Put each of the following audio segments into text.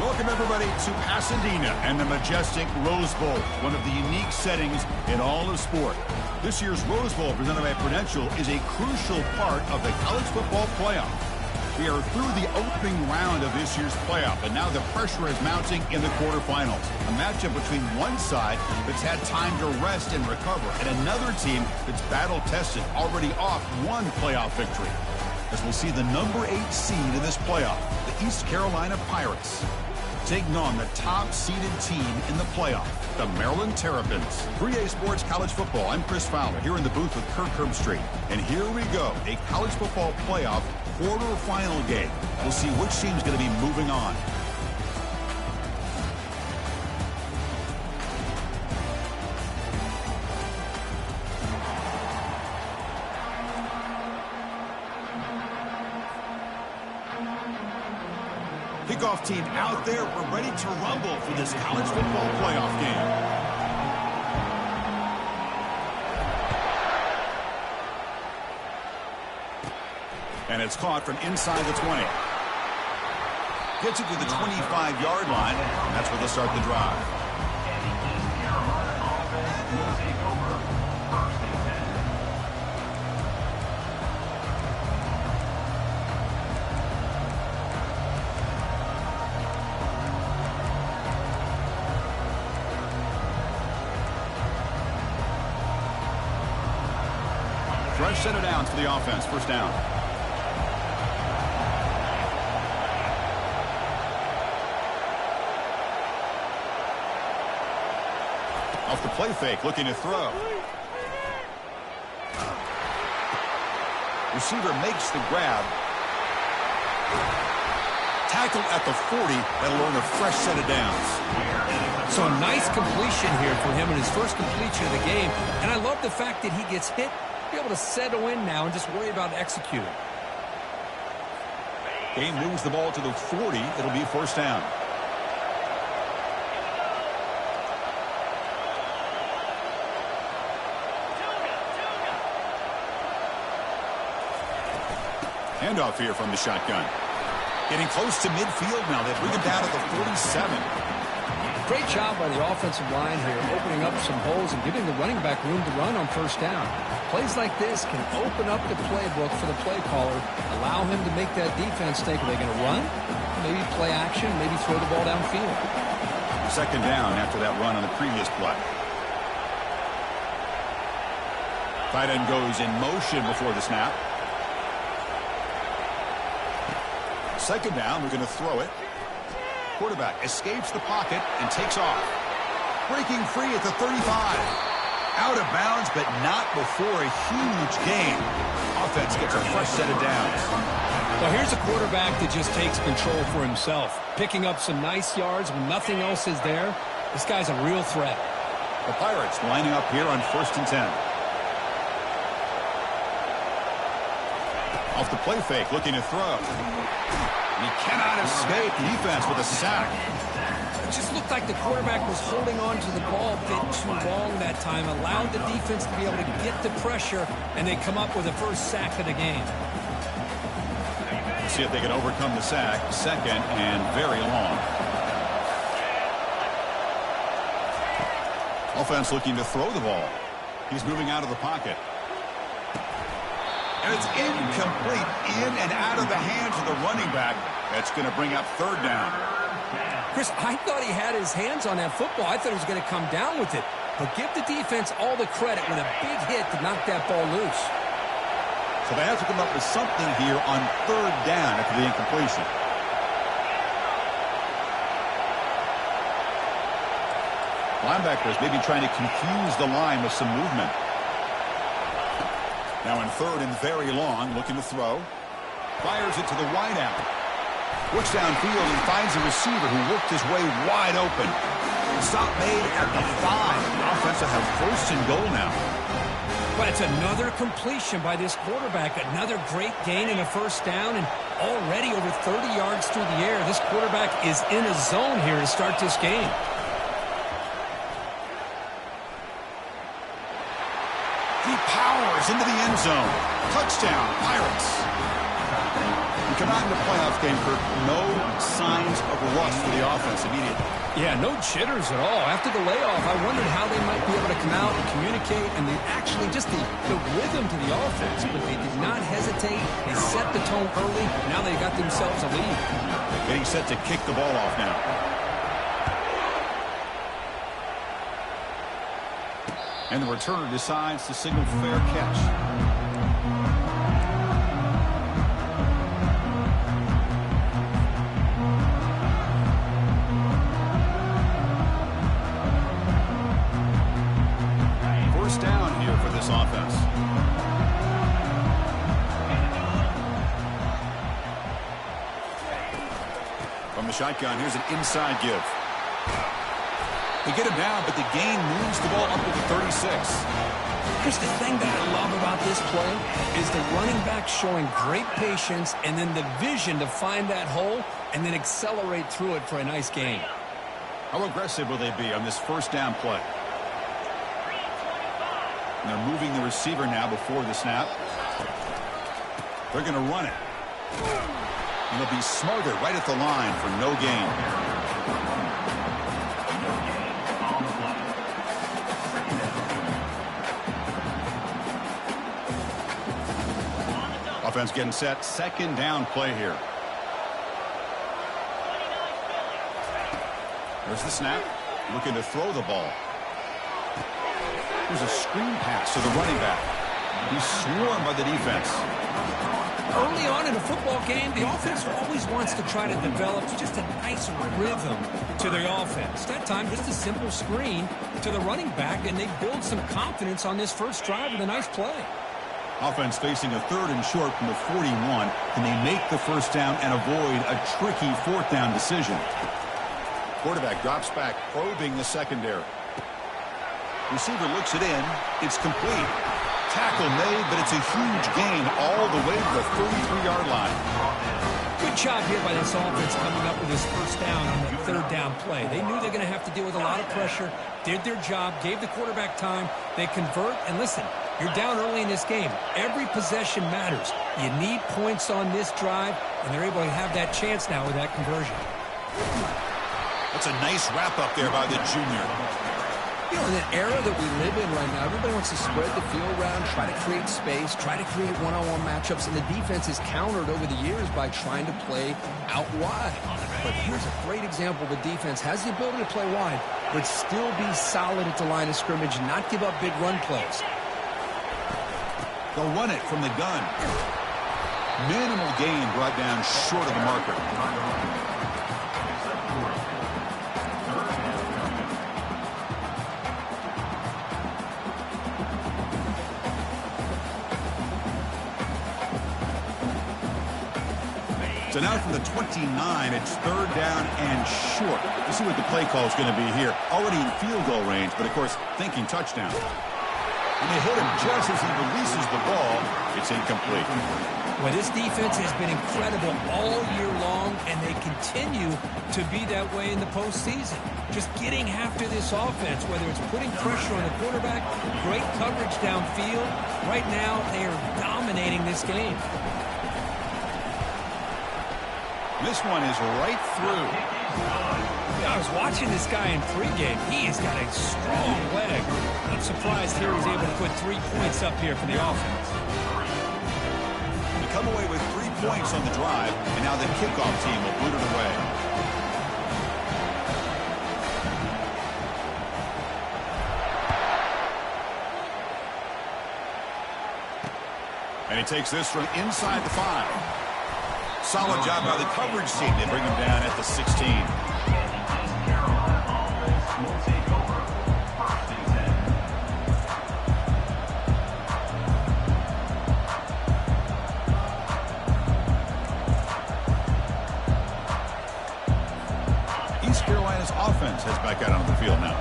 Welcome, everybody, to Pasadena and the majestic Rose Bowl, one of the unique settings in all of sport. This year's Rose Bowl, presented by Prudential, is a crucial part of the college football playoff. We are through the opening round of this year's playoff, and now the pressure is mounting in the quarterfinals. A matchup between one side that's had time to rest and recover, and another team that's battle-tested, already off one playoff victory. As we'll see the number 8 seed in this playoff, the East Carolina Pirates, taking on the top-seeded team in the playoff, the Maryland Terrapins. 3A Sports College Football. I'm Chris Fowler here in the booth with Kirk Herbstreit. And here we go, a college football playoff quarterfinal game. We'll see which team's going to be moving on. Kickoff team out there. We're ready to rumble for this college football playoff game. And it's caught from inside the 20. Gets it to the 25-yard line, and that's where they'll start the drive. Fresh set of downs for the offense. First down. Off the play fake, looking to throw. Receiver makes the grab. Tackled at the 40. That'll earn a fresh set of downs. So a nice completion here for him in his first completion of the game. And I love the fact that he gets hit. Be able to settle in now and just worry about executing. Game moves the ball to the 40. It'll be first down. Handoff here from the shotgun. Getting close to midfield now. They bring it down to the 47. Great job by the offensive line here, opening up some holes and giving the running back room to run on first down. Plays like this can open up the playbook for the play caller, allow him to make that defense think, are they going to run? Maybe play action, maybe throw the ball downfield. Second down after that run on the previous play. Tight end goes in motion before the snap. Second down, we're going to throw it. Quarterback escapes the pocket and takes off. Breaking free at the 35. Out of bounds, but not before a huge gain. Offense gets a fresh set of downs. Well, here's a quarterback that just takes control for himself. Picking up some nice yards when nothing else is there. This guy's a real threat. The Pirates lining up here on 1st and 10. Off the play fake, looking to throw. He cannot escape. Defense with a sack. It just looked like the quarterback was holding on to the ball a bit too long that time. Allowed the defense to be able to get the pressure, and they come up with the first sack of the game. See if they can overcome the sack. Second and very long. Offense looking to throw the ball. He's moving out of the pocket. And it's incomplete. In and out of the hands of the running back. That's going to bring up third down. Chris, I thought he had his hands on that football. I thought he was going to come down with it. But give the defense all the credit with a big hit to knock that ball loose. So they have to come up with something here on third down after the incompletion. Linebackers maybe trying to confuse the line with some movement. Now in third and very long, looking to throw. Fires it to the wideout. Looks downfield and finds a receiver who worked his way wide open. Stop made at the 5. The offense will have first and goal now. But it's another completion by this quarterback. Another great gain in a first down, and already over 30 yards through the air. This quarterback is in a zone here to start this game. He powers into the end zone. Touchdown, Pirates. You come out in the playoff game, Kirk, no signs of rust for the offense immediately. Yeah, no jitters at all. After the layoff, I wondered how they might be able to come out and communicate and actually just the rhythm to the offense. But they did not hesitate. They set the tone early. Now they got themselves a lead. Getting set to kick the ball off now. And the returner decides to signal fair catch. First down here for this offense. From the shotgun, here's an inside give. They get him down, but the gain moves the ball up to the 36. Here's the thing that I love about this play is the running back showing great patience and then the vision to find that hole and then accelerate through it for a nice gain. How aggressive will they be on this first down play? And they're moving the receiver now before the snap. They're going to run it. And they'll be smarter right at the line for no gain. Offense getting set. Second down play here. There's the snap. Looking to throw the ball. There's a screen pass to the running back. He's swarmed by the defense. Early on in a football game, the offense always wants to try to develop just a nice rhythm to the offense. That time, just a simple screen to the running back, and they build some confidence on this first drive with a nice play. Offense facing a third and short from the 41. Can they make the first down and avoid a tricky fourth down decision? Quarterback drops back, probing the secondary. Receiver looks it in. It's complete. Tackle made, but it's a huge gain all the way to the 33-yard line. Good job here by this offense coming up with this first down on the third down play. They knew they're going to have to deal with a lot of pressure, did their job, gave the quarterback time. They convert, and listen, you're down early in this game. Every possession matters. You need points on this drive, and they're able to have that chance now with that conversion. That's a nice wrap-up there by the junior. You know, in the era that we live in right now, everybody wants to spread the field around, try to create space, try to create one-on-one matchups, and the defense is countered over the years by trying to play out wide. But here's a great example. The defense has the ability to play wide, but still be solid at the line of scrimmage, not give up big run plays. They'll run it from the gun. Minimal gain brought down short of the marker. So now from the 29, it's third down and short. Let's see what the play call is going to be here. Already in field goal range, but of course, thinking touchdown. And they hit him just as he releases the ball. It's incomplete. Well, this defense has been incredible all year long, and they continue to be that way in the postseason. Just getting after this offense, whether it's putting pressure on the quarterback, great coverage downfield. Right now, they are dominating this game. This one is right through. I was watching this guy in pregame. He has got a strong leg. I'm surprised here he's able to put 3 points up here for the offense. They come away with 3 points on the drive, and now the kickoff team will boot it away. And he takes this from inside the 5. Solid job by the coverage team. They bring him down at the 16. East Carolina's offense heads back out onto the field now.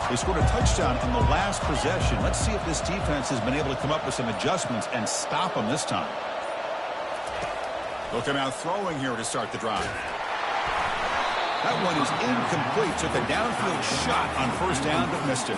They scored a touchdown on the last possession. Let's see if this defense has been able to come up with some adjustments and stop them this time. They'll come out throwing here to start the drive. That one is incomplete. Took a downfield shot on first down, but missed it.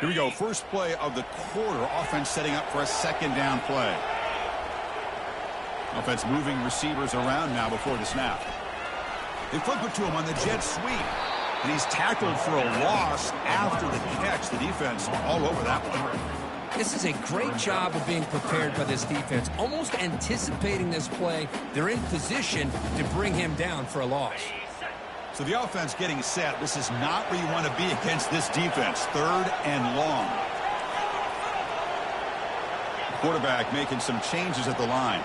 Here we go. First play of the quarter. Offense setting up for a second down play. Offense moving receivers around now before the snap. They flip it to him on the jet sweep. And he's tackled for a loss after the catch. The defense all over that one. This is a great job of being prepared by this defense. Almost anticipating this play. They're in position to bring him down for a loss. So the offense getting set. This is not where you want to be against this defense. Third and long. Quarterback making some changes at the line.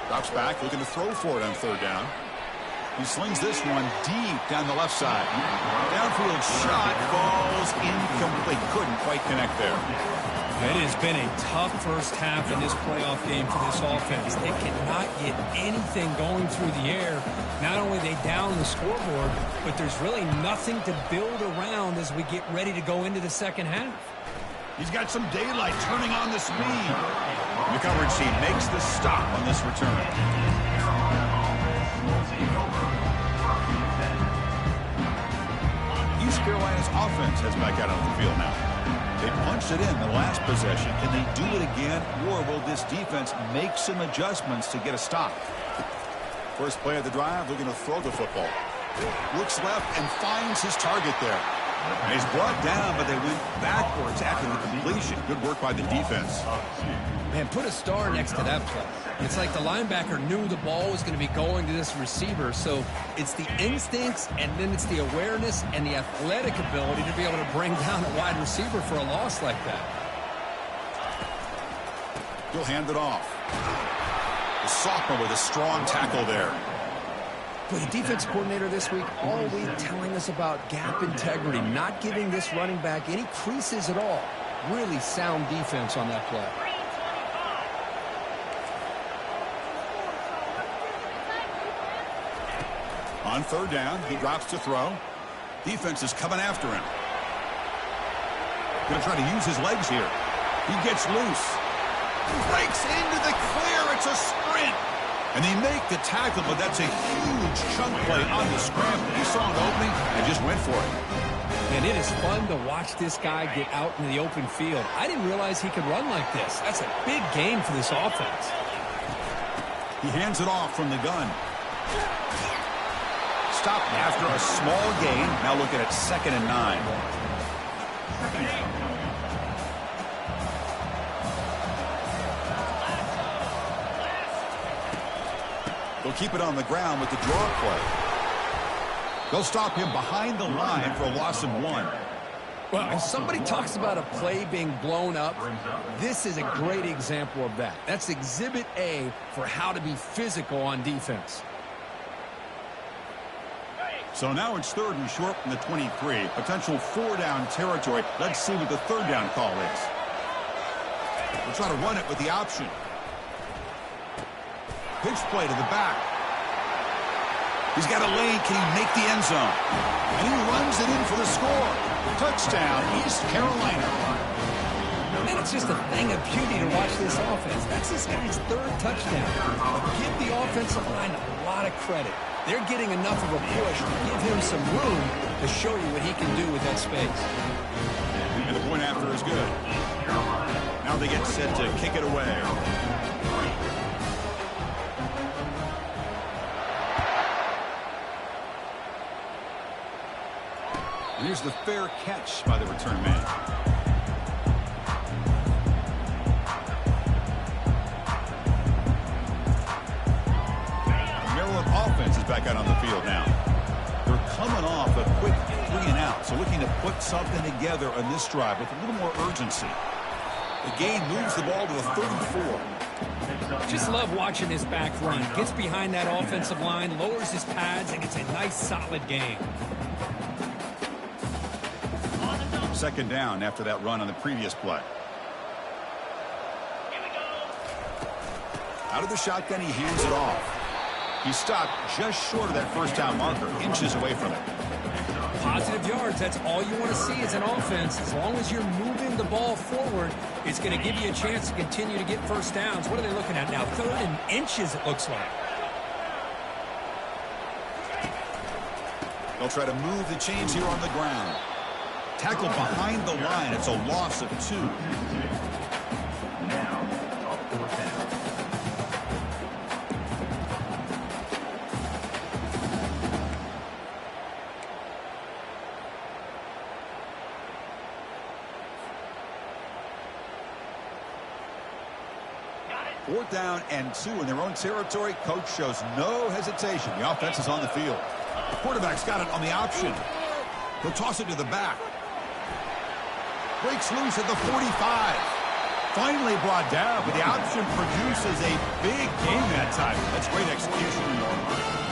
Drops back, looking to throw for it on third down. He slings this one deep down the left side. Downfield shot falls incomplete. Couldn't quite connect there. It has been a tough first half in this playoff game for this offense. They cannot get anything going through the air. Not only they down the scoreboard, but there's really nothing to build around as we get ready to go into the second half. He's got some daylight turning on the speed. The coverage team makes the stop on this return. East Carolina's offense heads back out on the field now. They punched it in the last possession. Can they do it again, or will this defense make some adjustments to get a stop? First play of the drive, looking to throw the football. Looks left and finds his target there. And he's brought down, but they went backwards after the completion. Good work by the defense. Man, put a star next to that play. It's like the linebacker knew the ball was going to be going to this receiver, so it's the instincts, and then it's the awareness and the athletic ability to be able to bring down a wide receiver for a loss like that. He'll hand it off. The sophomore with a strong tackle there. But the defense coordinator this week all week telling us about gap integrity, not giving this running back any creases at all. Really sound defense on that play. On third down, he drops to throw. Defense is coming after him. Going to try to use his legs here. He gets loose. Breaks into the clear. It's a sprint. And they make the tackle, but that's a huge chunk play on the scramble. He saw an opening and just went for it. And it is fun to watch this guy get out in the open field. I didn't realize he could run like this. That's a big game for this offense. He hands it off from the gun. Stopped after a small gain. Now looking at 2nd and 9. They'll keep it on the ground with the draw play. They'll stop him behind the line for a loss of 1. Well, if somebody talks about a play being blown up, this is a great example of that. That's Exhibit A for how to be physical on defense. So now it's 3rd and short from the 23. Potential 4-down territory. Let's see what the 3rd down call is. We'll try to run it with the option. Pitch play to the back. He's got a lane. Can he make the end zone? And he runs it in for the score. Touchdown, East Carolina. Man, it's just a thing of beauty to watch this offense. That's this guy's 3rd touchdown. Give the offensive line a lot of credit. They're getting enough of a push to give him some room to show you what he can do with that space. And the point after is good. Now they get set to kick it away. And here's the fair catch by the return man. The Maryland offense is back out on the field now. They're coming off a quick 3-and-out, so looking to put something together on this drive with a little more urgency. The gain moves the ball to the 34. Just love watching this back run. Gets behind that offensive line, lowers his pads, and it's a nice, solid gain. 2nd down after that run on the previous play. Out of the shotgun, he hands it off. He stopped just short of that 1st down marker, inches away from it. Positive yards, that's all you want to see as an offense. As long as you're moving the ball forward, it's going to give you a chance to continue to get 1st downs. What are they looking at now? 3rd and inches, it looks like. They'll try to move the chains here on the ground. Tackle behind the line. It's a loss of 2. Now, a 4th down. Fourth down and 2 in their own territory. Coach shows no hesitation. The offense is on the field. The quarterback's got it on the option. He'll toss it to the back. Breaks loose at the 45. Finally brought down, but the option produces a big game that time. That's great execution.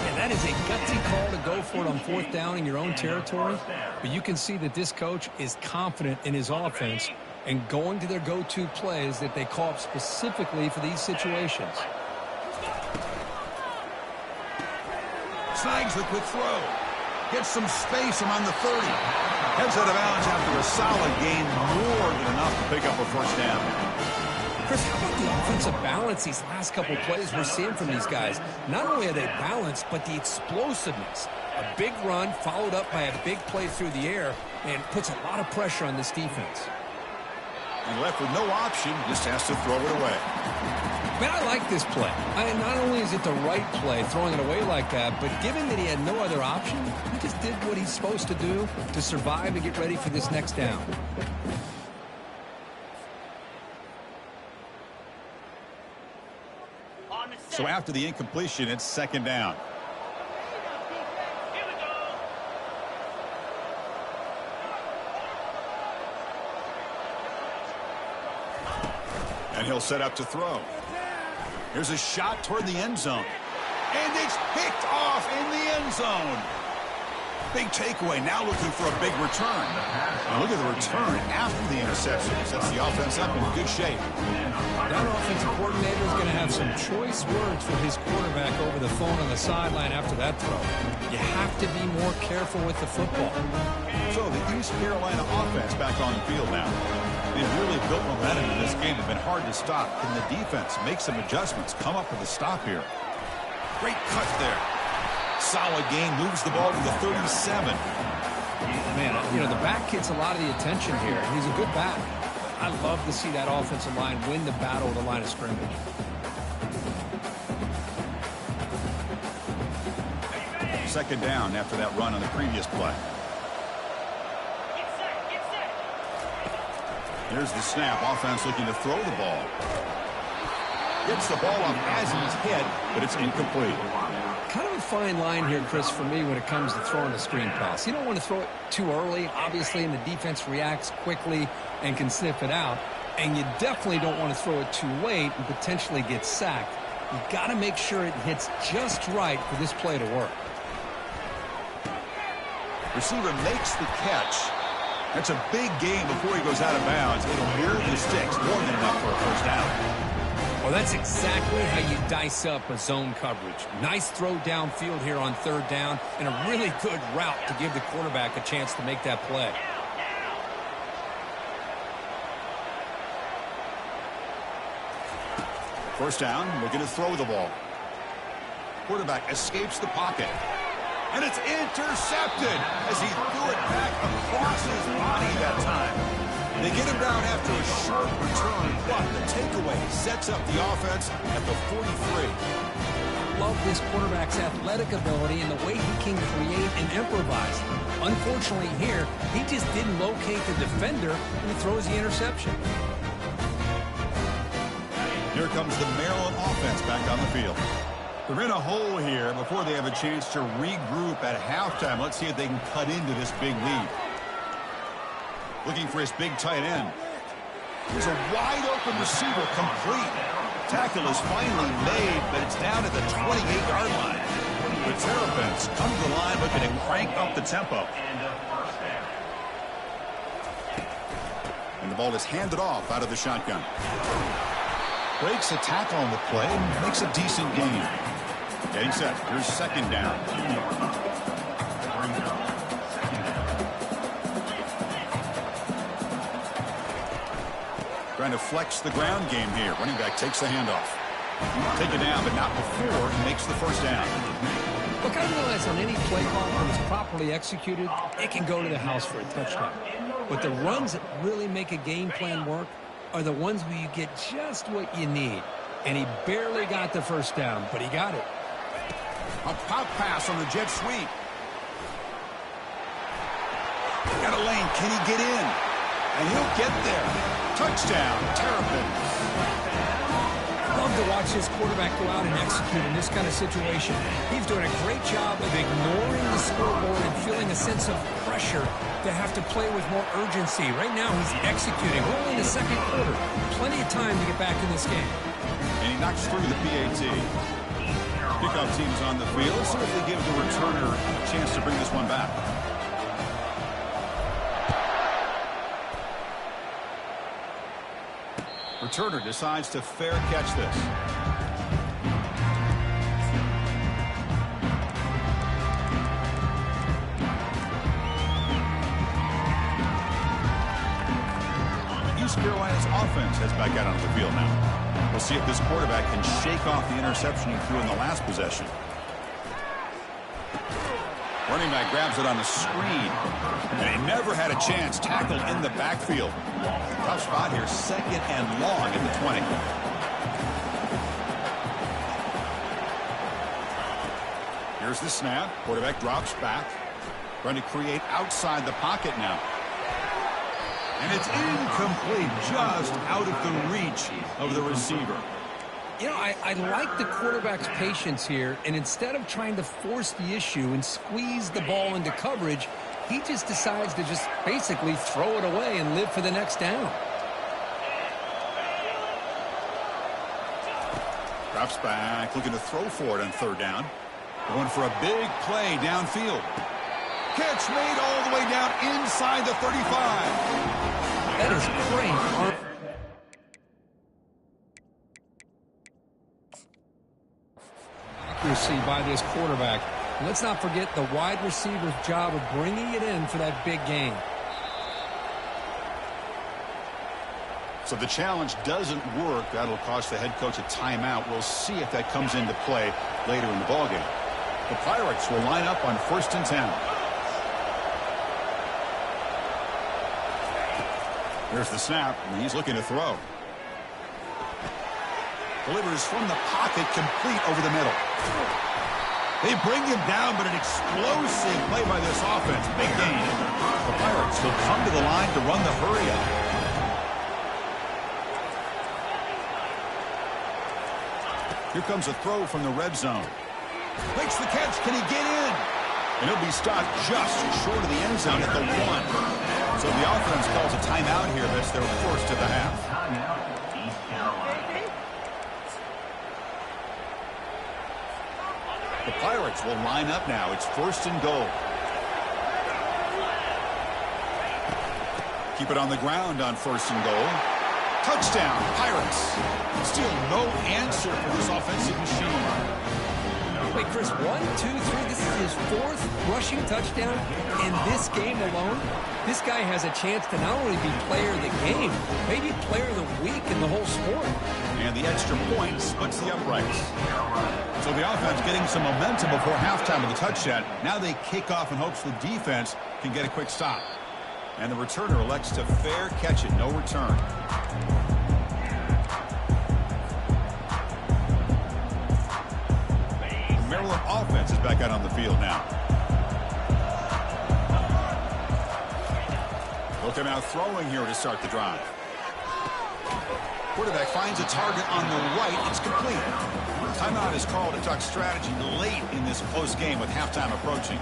And that is a gutsy call to go for it on 4th down in your own territory. But you can see that this coach is confident in his offense and going to their go-to plays that they call up specifically for these situations. Snags the quick throw. Gets some space around the 30. Heads out of bounds after a solid gain, more than enough to pick up a 1st down. Chris, how about the offensive balance these last couple plays we're seeing from these guys? Not only are they balanced, but the explosiveness. A big run followed up by a big play through the air and puts a lot of pressure on this defense. And left with no option, just has to throw it away. Man, I like this play. Not only is it the right play, throwing it away like that, but given that he had no other option, he just did what he's supposed to do to survive and get ready for this next down. So after the incompletion, it's 2nd down. And he'll set up to throw. Here's a shot toward the end zone. And it's picked off in the end zone. Big takeaway, now looking for a big return. Now look at the return after the interception. Sets the offense up in good shape. That offensive coordinator is going to have some choice words for his quarterback over the phone on the sideline after that throw. You have to be more careful with the football. So the East Carolina offense back on the field now. They've really built momentum in this game. It's been hard to stop. Can the defense make some adjustments? Come up with a stop here. Great cut there. Solid game. Moves the ball to the 37. Man, the back gets a lot of the attention here. He's a good back. I love to see that offensive line win the battle of the line of scrimmage. Second down after that run on the previous play. Here's the snap. Offense looking to throw the ball. Gets the ball up as he's hit, but it's incomplete. Kind of a fine line here, Chris, for me when it comes to throwing a screen pass. You don't want to throw it too early, obviously, and the defense reacts quickly and can sniff it out. And you definitely don't want to throw it too late and potentially get sacked. You've got to make sure it hits just right for this play to work. Receiver makes the catch. That's a big gain before he goes out of bounds. It'll move the sticks, more than enough for a 1st down. Well, that's exactly how you dice up a zone coverage. Nice throw downfield here on 3rd down, and a really good route to give the quarterback a chance to make that play. First down, looking to throw the ball. Quarterback escapes the pocket. And it's intercepted as he threw it back across his body that time. They get him down after a short return, but the takeaway sets up the offense at the 43. Love this quarterback's athletic ability and the way he can create and improvise. Unfortunately here, he just didn't locate the defender and he throws the interception. Here comes the Maryland offense back on the field. They're in a hole here before they have a chance to regroup at halftime. Let's see if they can cut into this big lead. Looking for his big tight end. There's a wide open receiver, complete. Tackle is finally made, but it's down at the 28-yard line. The Terrapins come to the line looking to crank up the tempo. And the ball is handed off out of the shotgun. Breaks a tackle on the play and makes a decent gain. Getting set. Here's 2nd down. Trying to flex the ground game here. Running back takes the handoff. Take it down, but not before he makes the 1st down. Look, I realize on any play call, when it's properly executed, it can go to the house for a touchdown. But the runs that really make a game plan work are the ones where you get just what you need. And he barely got the first down, but he got it. A pop pass on the jet sweep. Got a lane. Can he get in? And he'll get there. Touchdown, Terrapins. Love to watch this quarterback go out and execute in this kind of situation. He's doing a great job of ignoring the scoreboard and feeling a sense of pressure to have to play with more urgency. Right now, he's executing. We're only in the second quarter. Plenty of time to get back in this game. And he knocks through the PAT. Kickoff team's on the field. Let's see if they give the returner a chance to bring this one back. Returner decides to fair catch this. East Carolina's offense heads back out onto the field now. We'll see if this quarterback can shake off the interception he threw in the last possession. Running back grabs it on the screen. And he never had a chance. Tackled in the backfield. Tough spot here. Second and long at the 20. Here's the snap. Quarterback drops back. Trying to create outside the pocket now. And it's incomplete. Just out of the reach of the receiver. You know, I like the quarterback's patience here, and instead of trying to force the issue and squeeze the ball into coverage, he just decides to just basically throw it away and live for the next down. Drops back, looking to throw for it on third down. Going for a big play downfield. Catch made all the way down inside the 35. That is great. Accuracy by this quarterback. Let's not forget the wide receiver's job of bringing it in for that big gain. So the challenge doesn't work. That'll cost the head coach a timeout. We'll see if that comes into play later in the ballgame. The Pirates will line up on 1st and 10. There's the snap, and he's looking to throw. Delivers from the pocket, complete over the middle. They bring him down, but an explosive play by this offense. Big gain. The Pirates will come to the line to run the hurry-up. Here comes a throw from the red zone. Makes the catch. Can he get in? And he'll be stopped just short of the end zone at the 1. So the offense calls a timeout here. That's their first of the half. Timeout, East Carolina. The Pirates will line up now. It's 1st and goal. Keep it on the ground on 1st and goal. Touchdown, Pirates. Still no answer for this offensive machine. Wait, Chris, 1, 2, 3. This is his 4th rushing touchdown in this game alone. This guy has a chance to not only be player of the game, maybe player of the week in the whole sport. And the extra point splits the uprights. So the offense getting some momentum before halftime with the touchdown. Now they kick off in hopes the defense can get a quick stop. And the returner elects to fair catch it. No return. Maryland offense is back out on the field now. They'll come out throwing here to start the drive. Quarterback finds a target on the right. It's complete. Timeout is called to talk strategy late in this close game with halftime approaching.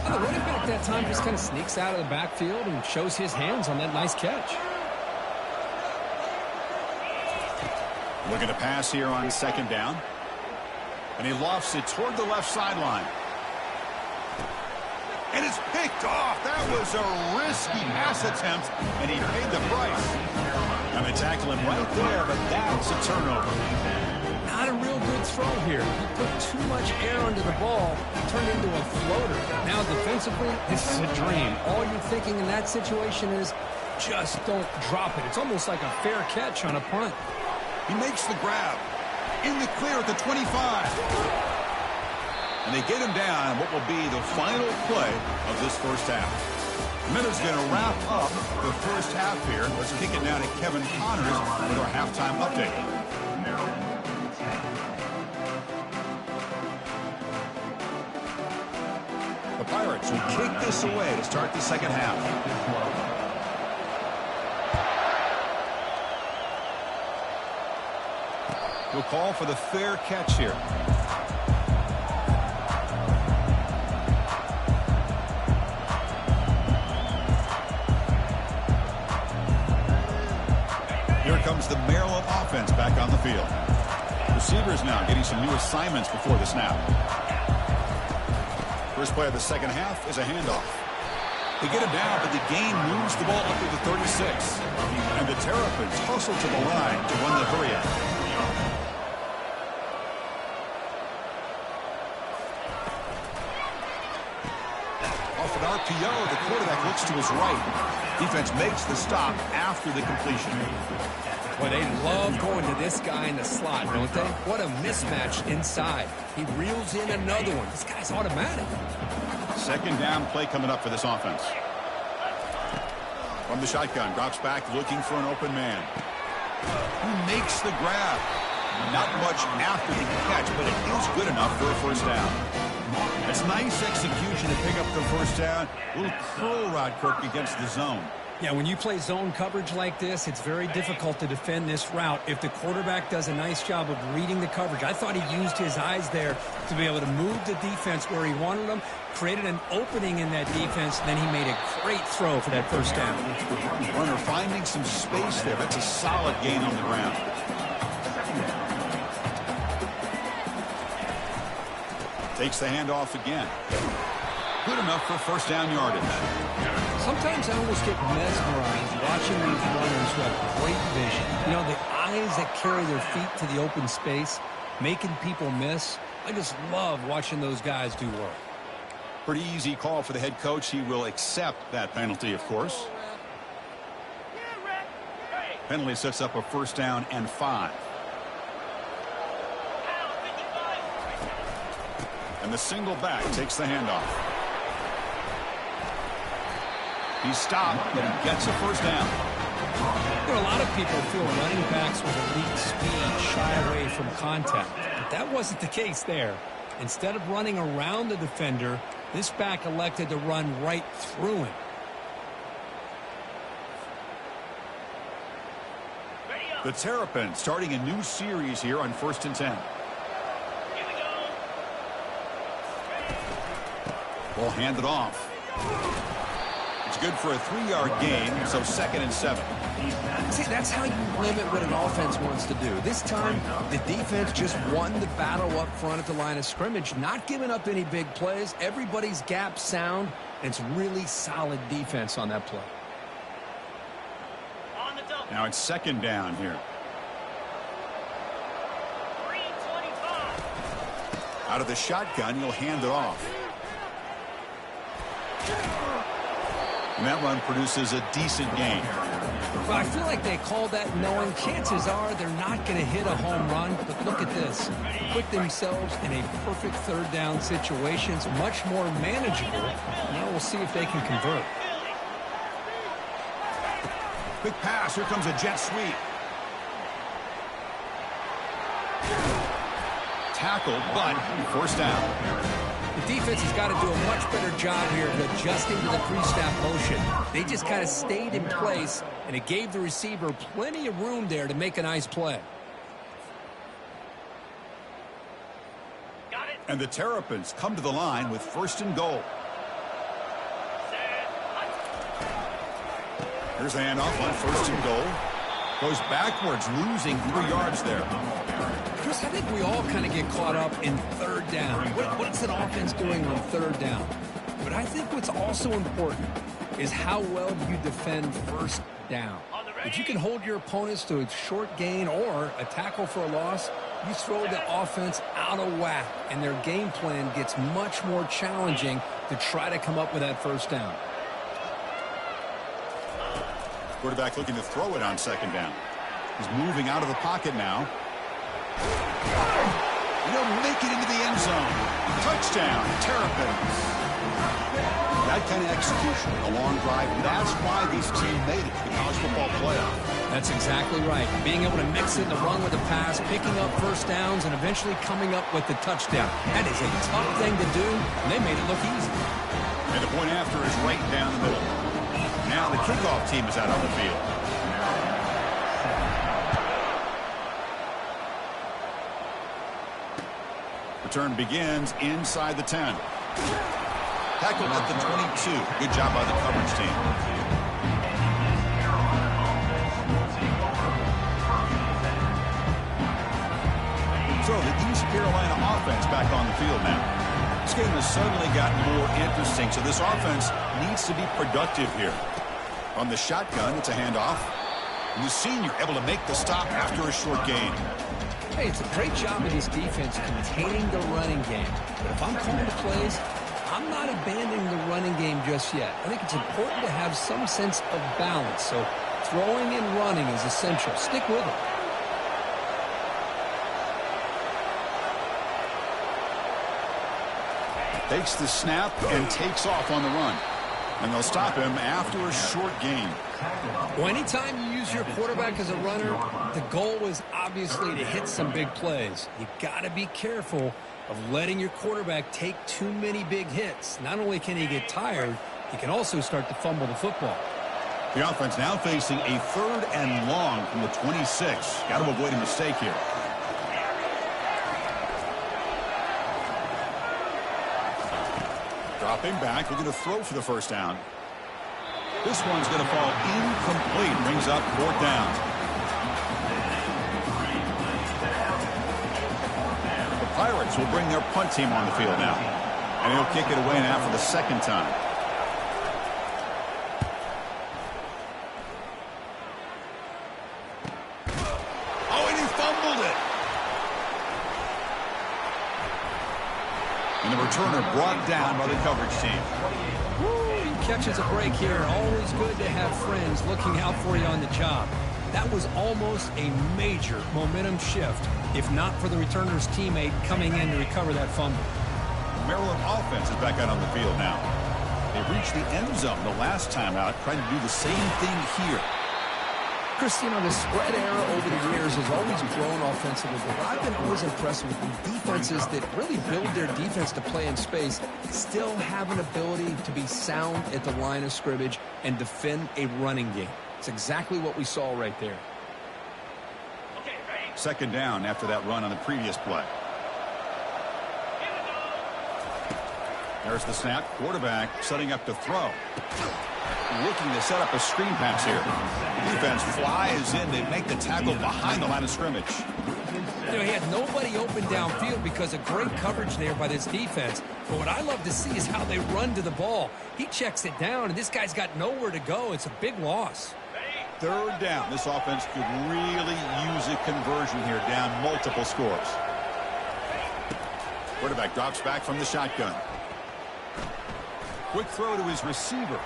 The running back that time just kind of sneaks out of the backfield and shows his hands on that nice catch. Looking to pass here on 2nd down. And he lofts it toward the left sideline. And it's picked off. That was a risky pass attempt, and he paid the price. And they tackle him right there, but that's a turnover. Not a real good throw here. He put too much air under the ball, turned into a floater. Now defensively, this is a dream. All you're thinking in that situation is just don't drop it. It's almost like a fair catch on a punt. He makes the grab. In the clear at the 25. And they get him down on what will be the final play of this first half. Minutes going to wrap up the first half here. Let's kick it down to Kevin Connors with our halftime update. The Pirates will kick this away to start the second half. We'll call for the fair catch here. Here comes the Maryland offense back on the field. Receivers now getting some new assignments before the snap. First play of the second half is a handoff. They get him down, but the game moves the ball up to the 36. And the Terrapins hustle to the line to run the hurry-up. Off an RPO, the quarterback looks to his right. Defense makes the stop after the completion. Well, they love going to this guy in the slot, don't they? What a mismatch inside. He reels in another one. This guy's automatic. Second down play coming up for this offense. From the shotgun, drops back looking for an open man. Who makes the grab? Not much after the catch, but it is good enough for a first down. It's nice execution to pick up the first down. A little curl rod, Kirk, against the zone. Yeah, when you play zone coverage like this, it's very difficult to defend this route if the quarterback does a nice job of reading the coverage. I thought he used his eyes there to be able to move the defense where he wanted them, created an opening in that defense, and then he made a great throw for that first down. Runner finding some space there. That's a solid gain on the ground. Takes the handoff again. Good enough for first down yardage. Sometimes I almost get mesmerized watching these runners who have great vision. You know, the eyes that carry their feet to the open space, making people miss. I just love watching those guys do work. Pretty easy call for the head coach. He will accept that penalty, of course. Penalty sets up a first down and 5. And the single back takes the handoff. He's stopped, but he gets a first down. You know, a lot of people feel running backs with elite speed shy away from contact. But that wasn't the case there. Instead of running around the defender, this back elected to run right through him. The Terrapins starting a new series here on 1st and 10. Ball handed off. It's good for a 3-yard gain, so 2nd and 7. See, that's how you limit what an offense wants to do. This time, the defense just won the battle up front at the line of scrimmage, not giving up any big plays. Everybody's gap sound, and it's really solid defense on that play. Now it's 2nd down here. Out of the shotgun, he'll hand it off. And that run produces a decent gain. Well, I feel like they called that knowing chances are they're not going to hit a home run. But look at this. Put themselves in a perfect 3rd down situation. It's much more manageable. Now we'll see if they can convert. Quick pass. Here comes a jet sweep. Tackled, but first down. The defense has got to do a much better job here of adjusting to the pre-snap motion. They just kind of stayed in place, and it gave the receiver plenty of room there to make a nice play. And the Terrapins come to the line with 1st and goal. Here's the handoff on 1st and goal. Goes backwards, losing 3 yards there. Chris, I think we all kind of get caught up in 3rd down. What's an offense doing on 3rd down? But I think what's also important is how well do you defend 1st down. If you can hold your opponents to a short gain or a tackle for a loss, you throw the offense out of whack, and their game plan gets much more challenging to try to come up with that 1st down. Quarterback looking to throw it on 2nd down. He's moving out of the pocket now. And he'll make it into the end zone. Touchdown, Terrapins. That kind of execution, a long drive, that's why these teams made it to the college football playoff. That's exactly right. Being able to mix in the run with the pass, picking up first downs, and eventually coming up with the touchdown. That is a tough thing to do, and they made it look easy. And the point after is right down the middle. Now the kickoff team is out on the field. Return begins inside the 10. Tackled at the 22. Good job by the coverage team. So the East Carolina offense back on the field now. This game has suddenly gotten more interesting, so this offense needs to be productive here. On the shotgun, it's a handoff. And the senior able to make the stop after a short gain. Hey, it's a great job of this defense containing the running game. But if I'm calling the plays, I'm not abandoning the running game just yet. I think it's important to have some sense of balance. So throwing and running is essential. Stick with it. Takes the snap and takes off on the run. And they'll stop him after a short gain. Well, anytime you use your quarterback as a runner, the goal is obviously to hit some big plays. You got to be careful of letting your quarterback take too many big hits. Not only can he get tired, he can also start to fumble the football. The offense now facing a 3rd and long from the 26. Got to avoid a mistake here. Dropping back, looking to throw for the first down. This one's going to fall incomplete. Brings up 4th down. The Pirates will bring their punt team on the field now. And he'll kick it away now for the 2nd time. Oh, and he fumbled it. And the returner brought down by the coverage team. Catches a break here. Always good to have friends looking out for you on the job. That was almost a major momentum shift, if not for the returner's teammate coming in to recover that fumble. Maryland offense is back out on the field now. They reached the end zone the last time out, trying to do the same thing here. Chris, you know, the spread era over the years has always grown offensively, but I've been always impressed with the defenses that really build their defense to play in space, still have an ability to be sound at the line of scrimmage and defend a running game. It's exactly what we saw right there. 2nd down after that run on the previous play. There's the snap. Quarterback setting up to throw. Looking to set up a screen pass here. Defense flies in. They make the tackle behind the line of scrimmage. You know, he had nobody open downfield because of great coverage there by this defense. But what I love to see is how they run to the ball. He checks it down, and this guy's got nowhere to go. It's a big loss. 3rd down. This offense could really use a conversion here, down multiple scores. Quarterback drops back from the shotgun. Quick throw to his receiver.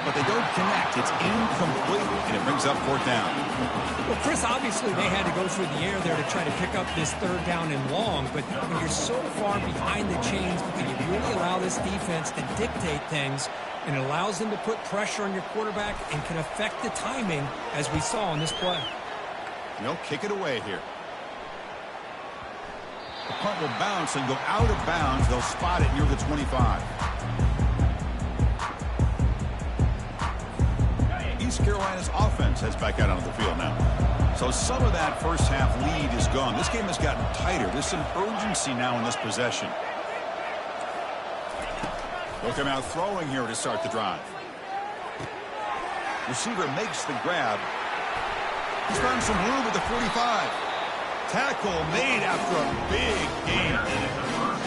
But they don't connect. It's incomplete, and it brings up 4th down. Well, Chris, obviously they had to go through the air there to try to pick up this 3rd down and long, but when you're so far behind the chains, can you really allow this defense to dictate things, and it allows them to put pressure on your quarterback and can affect the timing, as we saw on this play. They'll kick it away here. The punt will bounce and go out of bounds. They'll spot it near the 25. East Carolina's offense heads back out onto the field now. So some of that first half lead is gone. This game has gotten tighter. There's some urgency now in this possession. They'll come out throwing here to start the drive. Receiver makes the grab. He's found some room at the 45. Tackle made after a big gain.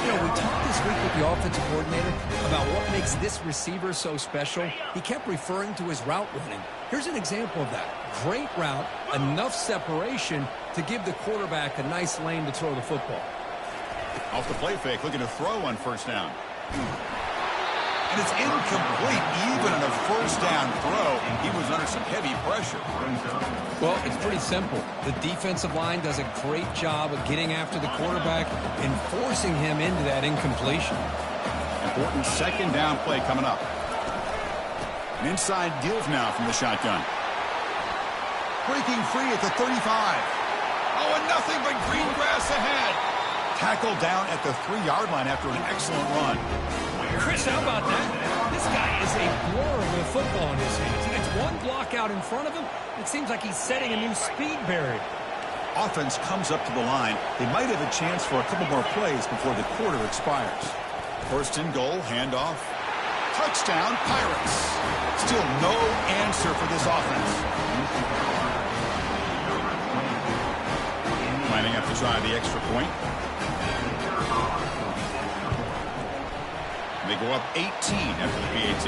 You know, we talked this week with the offensive coordinator about what makes this receiver so special. He kept referring to his route running. Here's an example of that. Great route, enough separation to give the quarterback a nice lane to throw the football. Off the play fake, looking to throw on 1st down. And And it's incomplete. Even on a first down throw, he was under some heavy pressure. Well, it's pretty simple. The defensive line does a great job of getting after the quarterback and forcing him into that incompletion. Important second down play coming up. An inside give now from the shotgun. Breaking free at the 35. Oh, and nothing but green grass ahead. Tackled down at the 3-yard line after an excellent run. Chris, how about that? This guy is a blur with football in his hands. He gets one block out in front of him. It seems like he's setting a new speed barrier. Offense comes up to the line. They might have a chance for a couple more plays before the quarter expires. First and goal, handoff. Touchdown, Pirates. Still no answer for this offense. Lining up to try the extra point. They go up 18 after the PAT.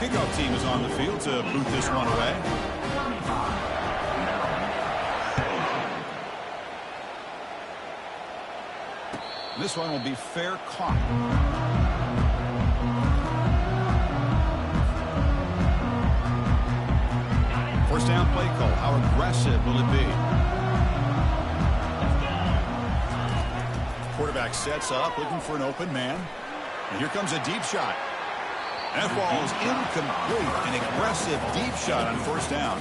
Kickoff team is on the field to boot this one away. This one will be fair caught. First down play call. How aggressive will it be? Quarterback sets up, looking for an open man. And here comes a deep shot. That ball is incomplete. An aggressive deep shot on first down.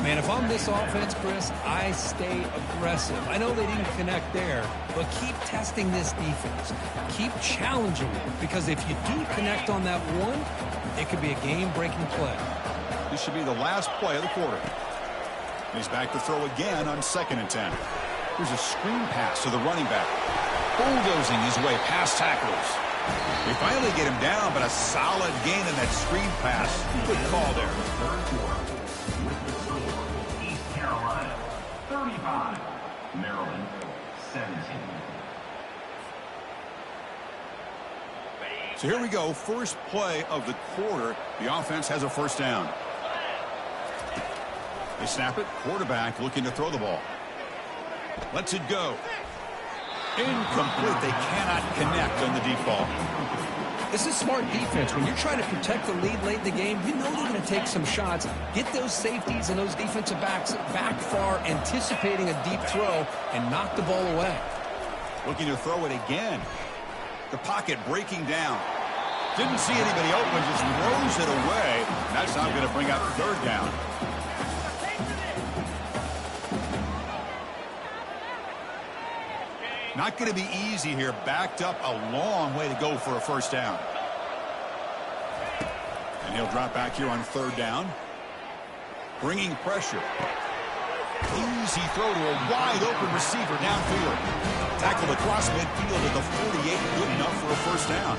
Man, if I'm this offense, Chris, I stay aggressive. I know they didn't connect there, but keep testing this defense. Keep challenging them, because if you do connect on that one, it could be a game-breaking play. This should be the last play of the quarter. He's back to throw again on 2nd and 10. Here's a screen pass to the running back. Bulldozing his way past tacklers. They finally get him down, but a solid gain in that screen pass. Good call there. East Carolina, 35. Maryland, 17. So here we go. First play of the quarter. The offense has a first down. They snap it. Quarterback looking to throw the ball. Lets it go. Incomplete. They cannot connect on the deep ball. This is smart defense. When you're trying to protect the lead late in the game, you know they're going to take some shots. Get those safeties and those defensive backs back far, anticipating a deep throw, and knock the ball away. Looking to throw it again. The pocket breaking down. Didn't see anybody open, just throws it away. That's not going to bring up third down. Not going to be easy here. Backed up a long way to go for a first down. And he'll drop back here on third down. Bringing pressure. Easy throw to a wide open receiver downfield. Tackled across midfield at the 48. Good enough for a first down.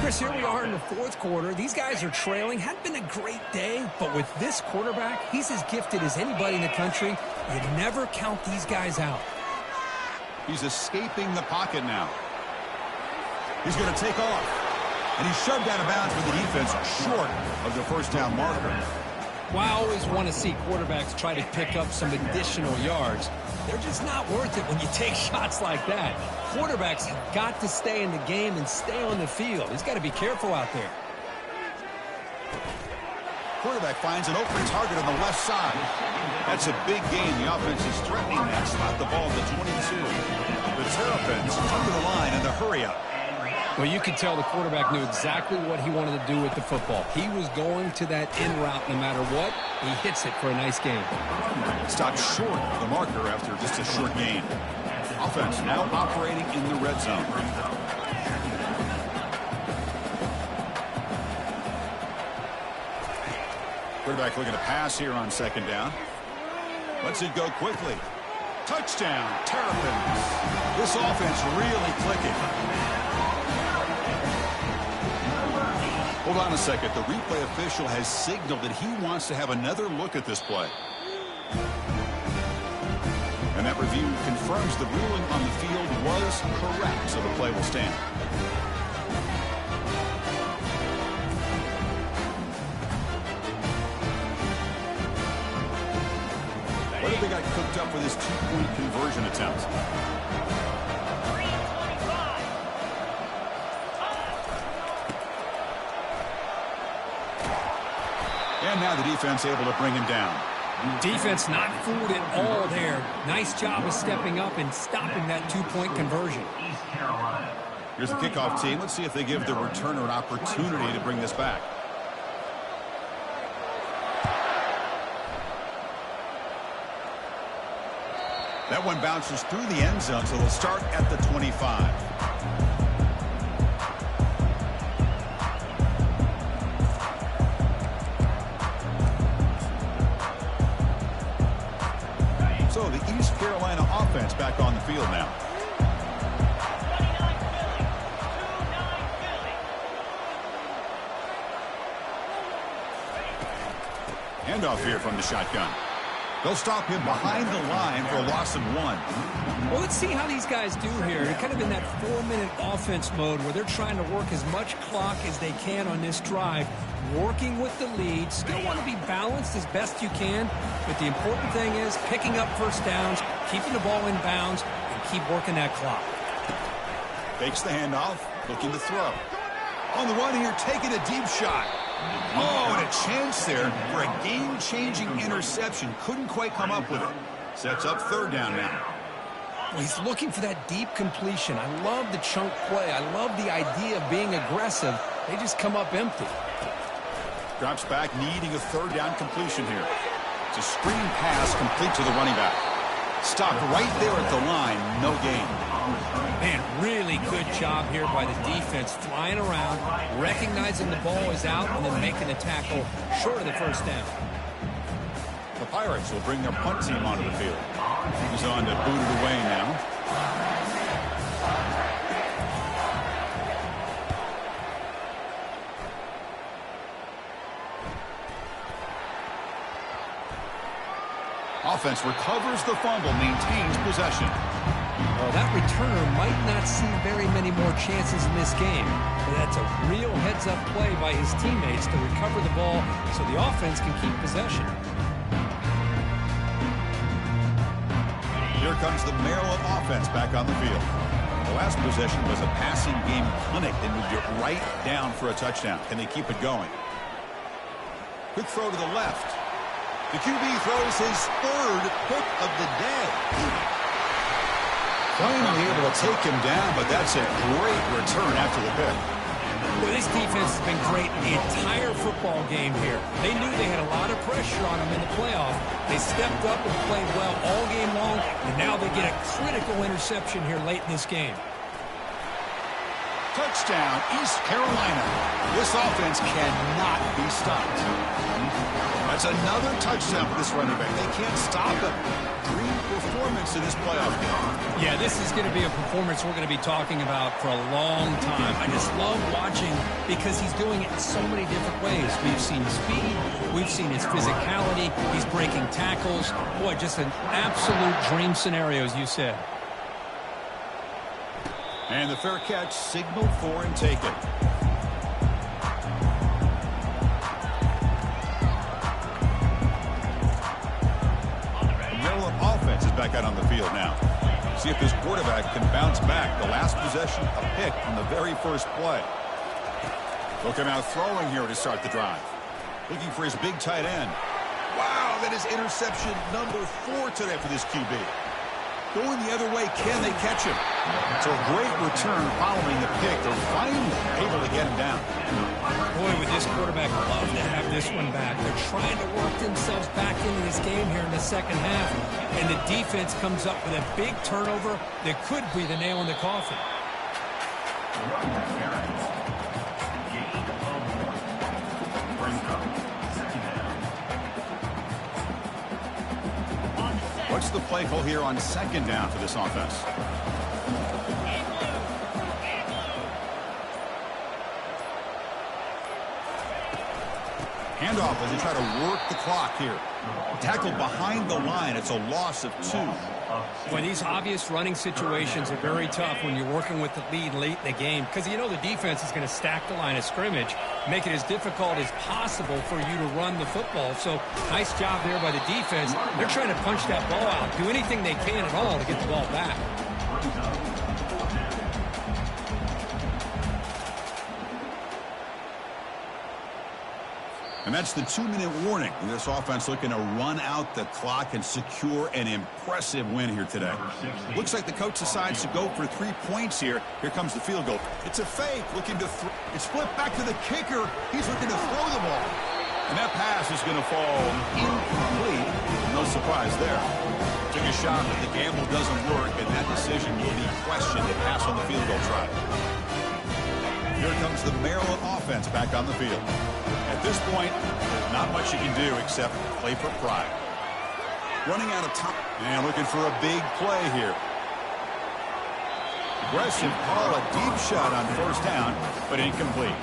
Chris, here we are in the fourth quarter. These guys are trailing. Hadn't been a great day, but with this quarterback, he's as gifted as anybody in the country. You never count these guys out. He's escaping the pocket now. He's going to take off. And he's shoved out of bounds with the defense short of the first down marker. Well, I always want to see quarterbacks try to pick up some additional yards. They're just not worth it when you take shots like that. Quarterbacks have got to stay in the game and stay on the field. He's got to be careful out there. Quarterback finds an open target on the left side. That's a big gain. The offense is threatening that. Slot the ball to 22. The Terrapins come to the line in the hurry-up. Well, you could tell the quarterback knew exactly what he wanted to do with the football. He was going to that in route no matter what. He hits it for a nice gain. Stopped short of the marker after just a short gain. Offense now operating in the red zone. Quarterback looking to pass here on second down. Lets it go quickly. Touchdown, Terrapins. This offense really clicking. Hold on a second. The replay official has signaled that he wants to have another look at this play. And that review confirms the ruling on the field was correct, so the play will stand. What have they got cooked up for this two-point conversion attempt? And now the defense able to bring him down. Defense not fooled at all there. Nice job of stepping up and stopping that two-point conversion. East Carolina. Here's the kickoff team. Let's see if they give the returner an opportunity to bring this back. That one bounces through the end zone, so they'll start at the 25. So the East Carolina offense back on the field now. Handoff here from the shotgun. They'll stop him behind the line for a loss of 1. Well, let's see how these guys do here. They're kind of in that 4-minute offense mode where they're trying to work as much clock as they can on this drive, working with the lead. Still want to be balanced as best you can, but the important thing is picking up first downs, keeping the ball in bounds, and keep working that clock. Fakes the handoff, looking to throw. On the run here, taking a deep shot. Oh, and a chance there for a game-changing interception. Couldn't quite come up with it. Sets up third down now. Well, he's looking for that deep completion. I love the chunk play. I love the idea of being aggressive. They just come up empty. Drops back, needing a third down completion here. It's a screen pass complete to the running back. Stopped right there at the line. No gain. Man, really good job here by the defense, flying around, recognizing the ball is out, and then making the tackle short of the first down. The Pirates will bring their punt team onto the field. He's on to boot it away now. Offense recovers the fumble, maintains possession. Well, that returner might not see very many more chances in this game, but that's a real heads-up play by his teammates to recover the ball so the offense can keep possession. Here comes the Maryland offense back on the field. The last possession was a passing game clinic that moved it right down for a touchdown. Can they keep it going? Quick throw to the left. The QB throws his third pick of the day. Finally able to take him down, but that's a great return after the pick. Well, this defense has been great the entire football game here. They knew they had a lot of pressure on them in the playoff. They stepped up and played well all game long, and now they get a critical interception here late in this game. Touchdown, East Carolina. This offense cannot be stopped. That's another touchdown for this running back. They can't stop him. Dream performance in this playoff game. Yeah, this is going to be a performance we're going to be talking about for a long time. I just love watching because he's doing it in so many different ways. We've seen speed. We've seen his physicality. He's breaking tackles. Boy, just an absolute dream scenario, as you said. And the fair catch signaled for and taken. Maryland offense is back out on the field now. See if this quarterback can bounce back. The last possession, a pick on the very first play. Looking out throwing here to start the drive. Looking for his big tight end. Wow, that is interception number 4 today for this QB. Going the other way, can they catch him? So a great return following the pick. They're finally able to get him down. Boy, would this quarterback love to have this one back. They're trying to work themselves back into this game here in the second half. And the defense comes up with a big turnover that could be the nail in the coffin. What's the play call here on second down for this offense? Handoff as they try to work the clock here. Tackled behind the line. It's a loss of 2. Well, these obvious running situations are very tough when you're working with the lead late in the game because you know the defense is going to stack the line of scrimmage, make it as difficult as possible for you to run the football. So nice job there by the defense. They're trying to punch that ball out, do anything they can at all to get the ball back. And that's the 2-minute warning. This offense looking to run out the clock and secure an impressive win here today. Looks like the coach decides to go for 3 points here. Here comes the field goal. It's a fake, looking to throw. It's flipped back to the kicker. He's looking to throw the ball. And that pass is going to fall incomplete. No surprise there. Took a shot, but the gamble doesn't work, and that decision will be questioned and pass on the field goal try. Here comes the Maryland offense back on the field. At this point, there's not much you can do except play for pride. Running out of time and looking for a big play here. Aggressive call, a deep shot on first down, but incomplete.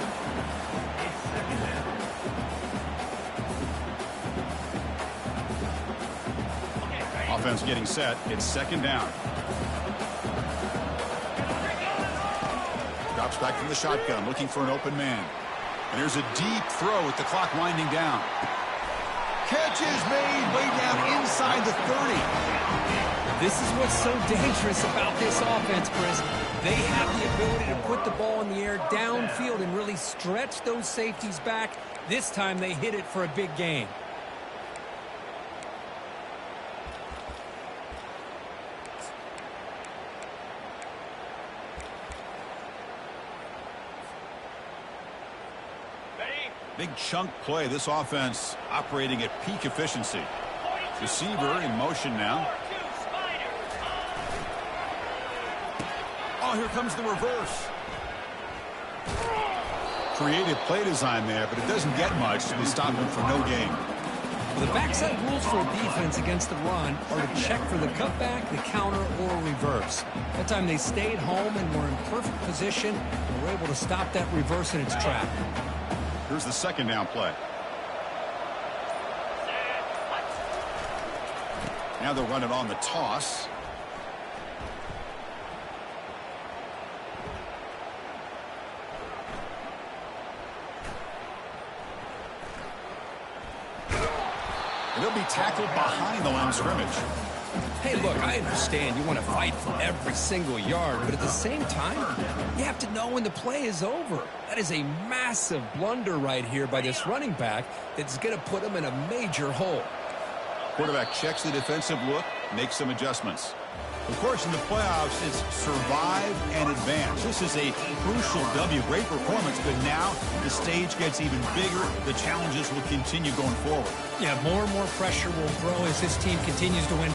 Offense getting set. It's second down. Drops back from the shotgun, looking for an open man. And there's a deep throw with the clock winding down. Catch is made way down inside the 30. This is what's so dangerous about this offense, Chris. They have the ability to put the ball in the air downfield and really stretch those safeties back. This time they hit it for a big gain. Big chunk play. This offense operating at peak efficiency. Receiver in motion now. Oh, here comes the reverse. Creative play design there, but it doesn't get much to stop him for no gain. The backside rules for a defense against the run are to check for the cutback, the counter, or reverse. That time they stayed home and were in perfect position and were able to stop that reverse in its track. Here's the second down play. Now they'll run it on the toss. And they'll be tackled behind the line of scrimmage. Hey, look, I understand you want to fight for every single yard, but at the same time, you have to know when the play is over. That is a massive blunder right here by this running back that's going to put him in a major hole. Quarterback checks the defensive look, makes some adjustments. Of course, in the playoffs, it's survive and advance. This is a crucial W. Great performance, but now the stage gets even bigger. The challenges will continue going forward. Yeah, more and more pressure will grow as this team continues to win